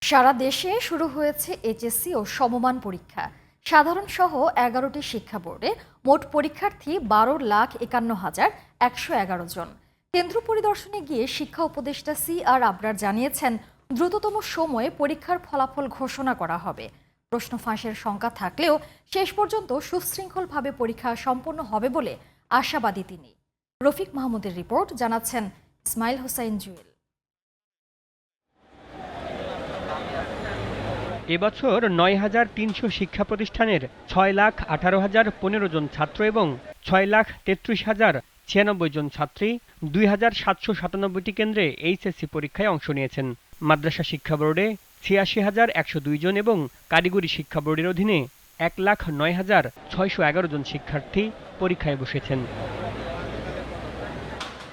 সারা দেশে শুরু হয়েছে এইচএসসি ও সমমান পরীক্ষা। সাধারণ সহ ১১টি শিক্ষা বোর্ডে মোট পরীক্ষার্থী ১২,৫১,১১১ জন। কেন্দ্র পরিদর্শনে গিয়ে শিক্ষা উপদেষ্টা CR আবরার জানিয়েছেন, দ্রুততম সময়ে পরীক্ষার ফলাফল ঘোষণা করা হবে। প্রশ্ন ফাঁসের শঙ্কা থাকলেও শেষ পর্যন্ত সুশৃঙ্খলভাবে পরীক্ষা সম্পন্ন হবে বলে আশাবাদী তিনি। রফিক মাহমুদের রিপোর্ট, জানাচ্ছেন ইসমাইল হোসাইন জুয়েল। এবছর ৯,৩০০ শিক্ষা প্রতিষ্ঠানের ৬,১৮,০১৫ জন ছাত্র এবং ৬,৩৩,০৯৬ জন ছাত্রী ২,৭৯৭টি কেন্দ্রে এইচএসসি পরীক্ষায় অংশ নিয়েছেন। মাদ্রাসা শিক্ষা বোর্ডে ৮৬,১০২ জন এবং কারিগরি শিক্ষা বোর্ডের অধীনে ১,০৯,৬১১ জন শিক্ষার্থী পরীক্ষায় বসেছেন।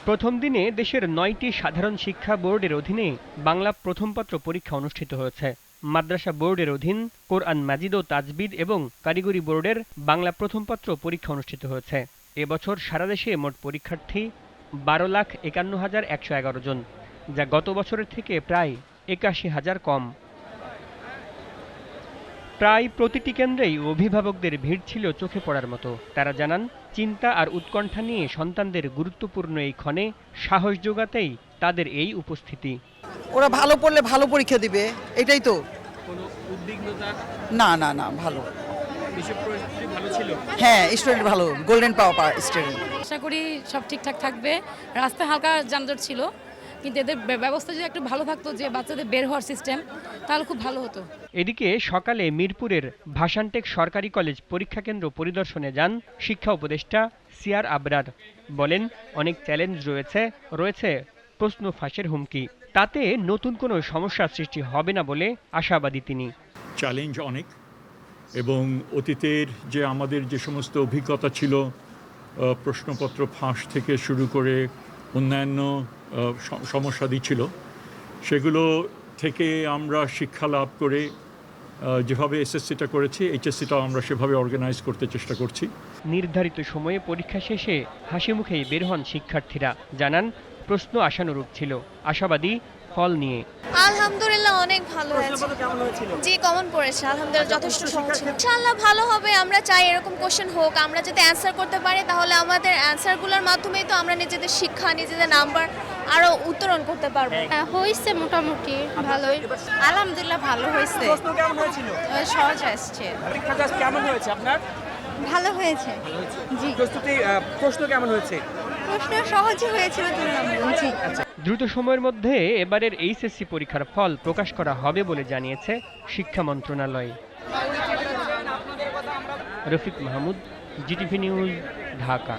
প্রথম দিনে দেশের ৯টি সাধারণ শিক্ষা বোর্ডের অধীনে বাংলা প্রথম পত্র পরীক্ষা অনুষ্ঠিত হয়েছে। মাদ্রাসা বোর্ডের অধীন কোরআন মাজিদ ও তাজবিদ এবং কারিগরি বোর্ডের বাংলা প্রথম পত্র পরীক্ষা অনুষ্ঠিত হয়েছে। এবছর সারা দেশে মোট পরীক্ষার্থী ১২,৫১,১১১ জন, যা গত বছরের থেকে প্রায় ৮১,০০০ কম। প্রায় প্রতিটি কেন্দ্রেই অভিভাবকদের ভিড় ছিল চোখে পড়ার মতো। তারা জানান, চিন্তা আর উৎকণ্ঠা নিয়ে সন্তানদের গুরুত্বপূর্ণ এই ক্ষণে সাহস যোগাতেই তাদের এই উপস্থিতি। ওরা ভালো পড়লে ভালো পরীক্ষা দিবে, এটাই তো। কোনো উদ্বিগ্নতা? না না না, ভালো। বিশেষ পরিস্থিতি ভালো ছিল? হ্যাঁ, স্টুডেন্ট ভালো, গোল্ডেন পাওয়ার স্টুডেন্ট। আশা করি সব ঠিকঠাক থাকবে। রাস্তায় হালকা যানজট ছিল, কিন্তু এদের ব্যবস্থা যদি একটু ভালো থাকতো, যে বাচ্চাদের বের হওয়ার সিস্টেম, তাহলে খুব ভালো হতো। এদিকে সকালে মিরপুরের ভাসানটেক সরকারি কলেজ পরীক্ষা কেন্দ্র পরিদর্শনে যান শিক্ষা উপদেষ্টা CR আবরার। বলেন, অনেক চ্যালেঞ্জ রয়েছে প্রশ্ন ফাঁসের হুমকি। তাতে নতুন কোনো সমস্যার সৃষ্টি হবে না বলে আশাবাদী তিনি। চ্যালেঞ্জ অনেক, এবং অতীতের যে আমাদের যে সমস্ত অভিজ্ঞতা ছিল, প্রশ্নপত্র ফাঁস থেকে শুরু করে অন্যান্য সমস্যাদি ছিল, সেগুলো থেকে আমরা শিক্ষা লাভ করে যেভাবে এসএসসিটা করেছি, এইচএসসিটাও আমরা সেভাবে অর্গানাইজ করতে চেষ্টা করছি। নির্ধারিত সময়ে পরীক্ষা শেষে হাসি মুখেই বের হন শিক্ষার্থীরা। জানান, প্রশ্ন আশানুরূপ ছিল, আশাবাদী ফল নিয়ে। আলহামদুলিল্লাহ অনেক ভালো হয়েছে। জি, কমন পড়েছে, আলহামদুলিল্লাহ যথেষ্ট সহজ ছিল। ইনশাআল্লাহ ভালো হবে। আমরা চাই এরকম কোশ্চেন হোক, আমরা যাতে অ্যান্সার করতে পারি, তাহলে আমাদের অ্যান্সারগুলোর মাধ্যমেই তো আমরা নিজেদের শিক্ষা, নিজেদের নাম্বার আরো উত্তরণ করতে পারবো। হয়েছে মোটামুটি ভালোই, আলহামদুলিল্লাহ ভালো হয়েছে। প্রশ্ন কেমন হয়েছিল? সহজ আসছে। পরীক্ষা কেমন হয়েছে আপনার? ভালো হয়েছে। জি। প্রশ্ন কেমন হয়েছে? প্রশ্ন সহজই হয়েছিল তুলনামূলক। জি। দ্রুত সময়ের মধ্যে এবারের এইচএসসি পরীক্ষার ফল প্রকাশ করা হবে বলে জানিয়েছে শিক্ষা মন্ত্রণালয়। Rafiq Mahmud, GTV news, Dhaka.